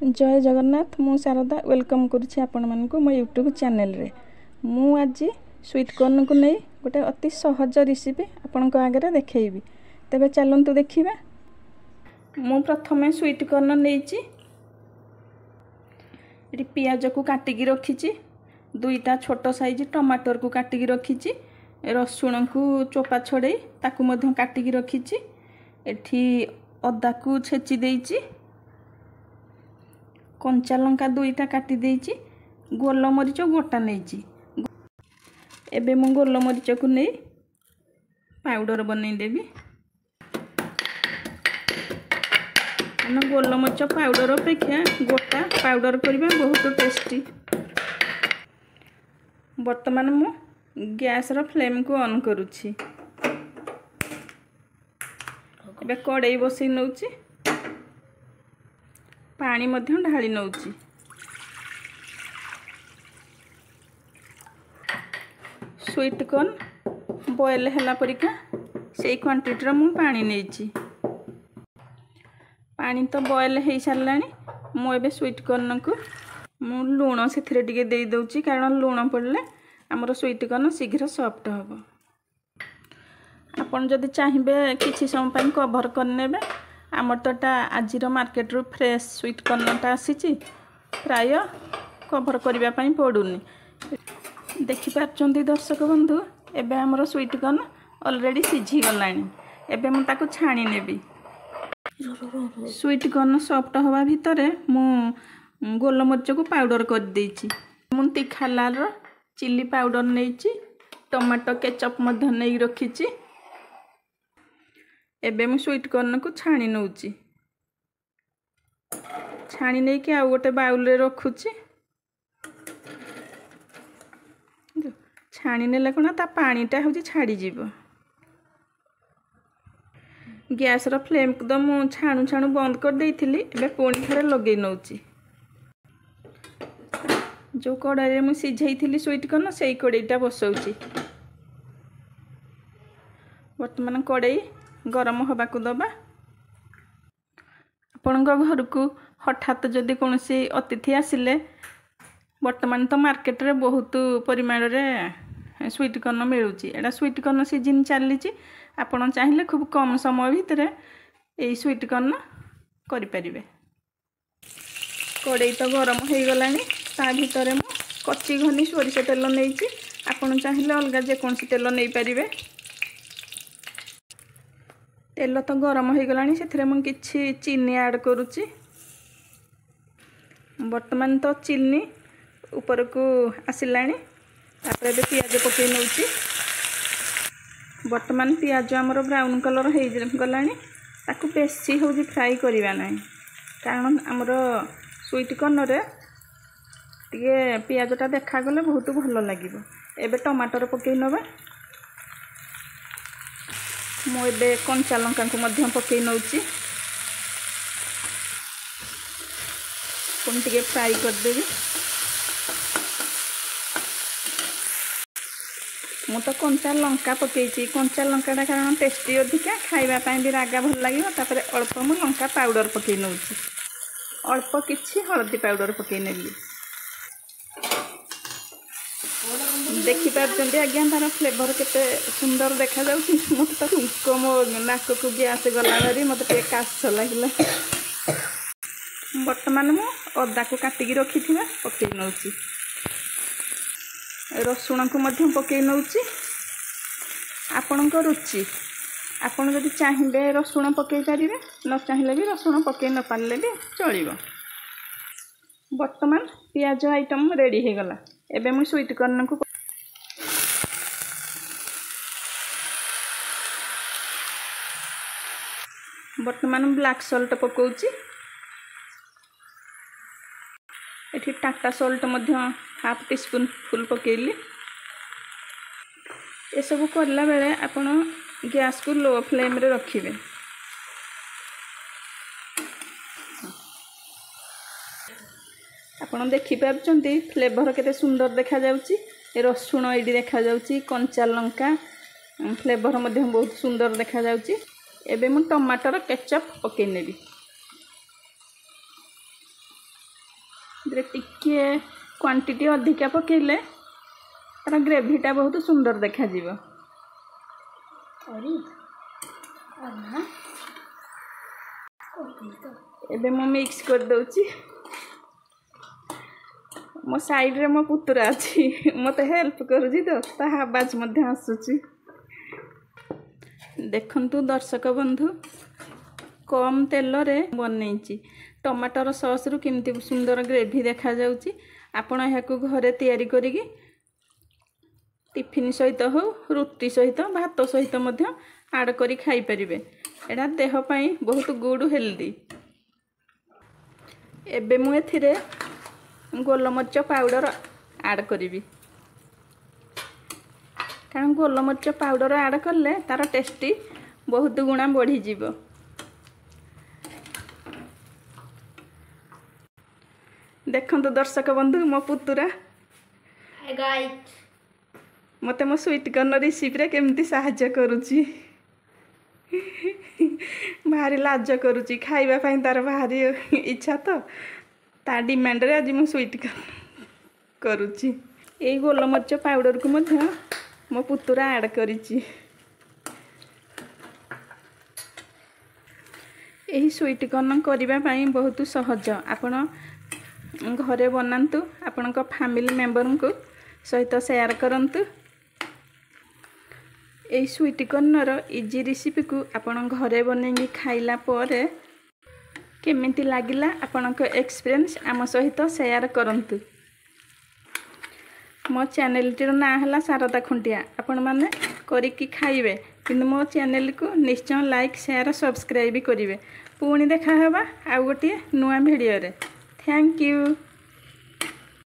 जय जगन्नाथ मु शारदा वेलकम करुछि आपण मानकु मो यूट्यूब चैनल रे। मु आज स्वीट कॉर्न को नहीं गोटे अति सहज रेसिपी आपण को आगे देखैबी। तबे चलंतु देखिबा। मु प्रथमे स्वीट कॉर्न नेछि एटी पियाज को काटी की रखिछि, दुईटा छोट साइज टमाटर को काटी की रखिछि, रसुण को चोपा छड़े ताकू मध्य काटी की रखिछि, एठी अदा को छेची देछि, कंचा लंका दुईटा काटी देछि, गोल मरीच गोटा नेछि। एबे मु गोल मरीच को नै पाउडर बनै देबी। हम गोल मरीच पाउडर अपेक्षा गोटा पाउडर करबा बहुत टेस्टी। वर्तमान मु गैस रो फ्लेम को ऑन करूछि। एबे कड़ाई बसै नउछि, पानी मध्य ढाली नउछि। स्वीट कॉर्न बॉयल हैला परिका सेई क्वांटिटी रो मु पानी नेछि। पानी तो बॉयल हे सारलानी। मु एबे स्वीट कॉर्न को मु लूण सेथिरे टिके देई दउछि, कारण लूण पड़ले हमर स्वीट कॉर्न शीघ्र सॉफ्ट हबो। आपण जदि चाहिबे किछि समय पय कवर करनेबे। आमर तोटा आजिर मार्केट रो फ्रेश स्वीट कॉर्न ता आसीछि, प्राय कवर करिबा पय पडुनी। देखि पारचंती दर्शक बंधु, एबे हमर स्वीट कॉर्न ऑलरेडी सिझी गलानी। एबे मु ताको छाणी नेबी। स्वीट कॉर्न सॉफ्ट हवा भितरे मु गोल मरीच को पाउडर कर देछि। मु तीखा लाल रो चिली पाउडर नेछि, टमाटो केचप मध्य नै रखिछि। एबे मु स्वीट कॉर्न को छाणी नउछि। छाणी नै के आ गोटे बाउल रे रखुछि। छाणी नेला कोना ता पानीटा होछि छाडी जीवो। गैस रो फ्लेम को मु छाणु छाणु बंद कर देइथिली। एबे पुणी थरे लगे नउछि। जो कड़ाई रे मु सिझैथिली स्वीट कॉर्न सेई कड़ाईटा बसौछि। वर्तमान कड़ाई गरम हवा को दबा। आपण घर को हठात जदि कौन सी अतिथि आसिले, वर्तमान तो मार्केट रे बहुत परिमाण रे स्वीट कॉर्न मिलुची। एडा स्वीट कॉर्न सीजन चली। आपण चाहिए खूब कम समय भितर यही स्वीट कॉर्न करि परिबे। कड़ाई तो गरम हो गलानी। ता भितर मु कच्ची घनी सोरिष तेल नेछि। आपण चाहिए अलगा जे कौन सी तेल नै परिबे। तेल तो गरम हो गलानी, सेथिरे मु किछि चीनी ऐड करूची। वर्तमान तो चीनी ऊपर को आसिलानी। तापर बे पियाज पके नउची। वर्तमान पियाज हमर ब्राउन कलर हे गलानी। ताकू बेसी होजी फ्राई करिवा नै, कारण हमर स्वीट कॉर्न रे टिके पियाजटा देखा गले बहुत भलो लागिबो। एबे टमाटर पके नबा। मु एबे कंचा लंका को मध्य पके नउची। कोन टिके फ्राई कर देबी। मु तो कंचा लंका पकेची। कंचा लंकाटा कारण टेस्टी अधिका, खाइबा पय भी रागा भल लागिबो। तापर अल्प मु लंका पाउडर पके नउची। अल्प किछि हळदी पाउडर पके नेली। देखि पारचंती आज्ञा तार फ्लेवर केते सुंदर देखा जाउछि। मत तो उको मो नाक को गैस गला भरी मत टे कास लागिला। वर्तमान मु अदा को काटी की रखिथिबा पके नउछि। रसुण को मध्य पके नउछि। आपणक रुचि, आपण जदि चाहिबे रसुण पके पारिबे, न चाहिले भी रसुण पके न पारले भी चलिबो। वर्तमान पियाज आइटम रेडी हे गला। एबे मु स्वीट कॉर्न को वर्तमान ब्लैक सॉल्ट पकाउछि। एठी टाटा सॉल्ट मध्य हाफ टी स्पून फुल पकेली। ए सब करला बेले आपण गैस को लो फ्लेम रे रखिबे। आपण देखि पारचंती फ्लेवर केते सुंदर देखा जाउछि। रसुण एडी देखा जाउछि, कंचा लंका फ्लेवर मध्य बहुत सुंदर देखा जाउछि। एबे मु टमाटर केचप पके नेबी। टिके क्वांटिटी अधिका पकेले तार ग्रेवीटा बहुत सुंदर देखा जीव। एबे मो मिक्स कर दउची। मो साइड रे मो पुतरा अछि मते हेल्प करूची तो ता आवाज मध्ये आसुची। देखंतु दर्शक बंधु कम तेल रे बनैची टमाटर सॉस रु केमती सुंदर ग्रेवी देखा जाउची। आपण याकू घरे तयारी करिकी टिफिन सहित हो रुटी सहित भात सहित मध्य ऐड करी खाई परिबे। एडा देह पई बहुत गुड हेल्दी। एबे मु एथिरे गोलमरिच पाउडर ऐड करिवि कारण गोलमरिच पाउडर ऐड करले तार टेस्टी बहुत गुणा बढ़ी जीवो। देखंतु दर्शक बंधु मो पुतुरा मते मो स्वीट कॉर्न रेसिपी रे केमती सहाय्य करूची। भारी लाज करूची खाइबा पई तार भारी इच्छा तो ता डिमांड रे आज मो स्वीट कॉर्न करूची। एई गोलमरिच पाउडर को मध्य मो पुतुरा ऐड करिची। एही स्वीट कॉर्न करिबा पई बहुत सहज। आपण घरे बनांतु आपण फैमिली मेंबर को सहित शेयर करंतु। एई स्वीट कॉर्न रो इजी रेसिपी को आपण घरे बनेगी खाइला परे केमिति लागिला आपण एक्सपीरियंस आम सहित शेयर करंतु। मो चैनल टीर ना हला शारदा खुंटिया। आपण माने करिकी खाइबे किंतु मो चैनल को निश्चय लाइक शेयर सब्सक्राइब करिवे। पुणी देखा हबा आ गोटे नुआ वीडियो रे। Thank you.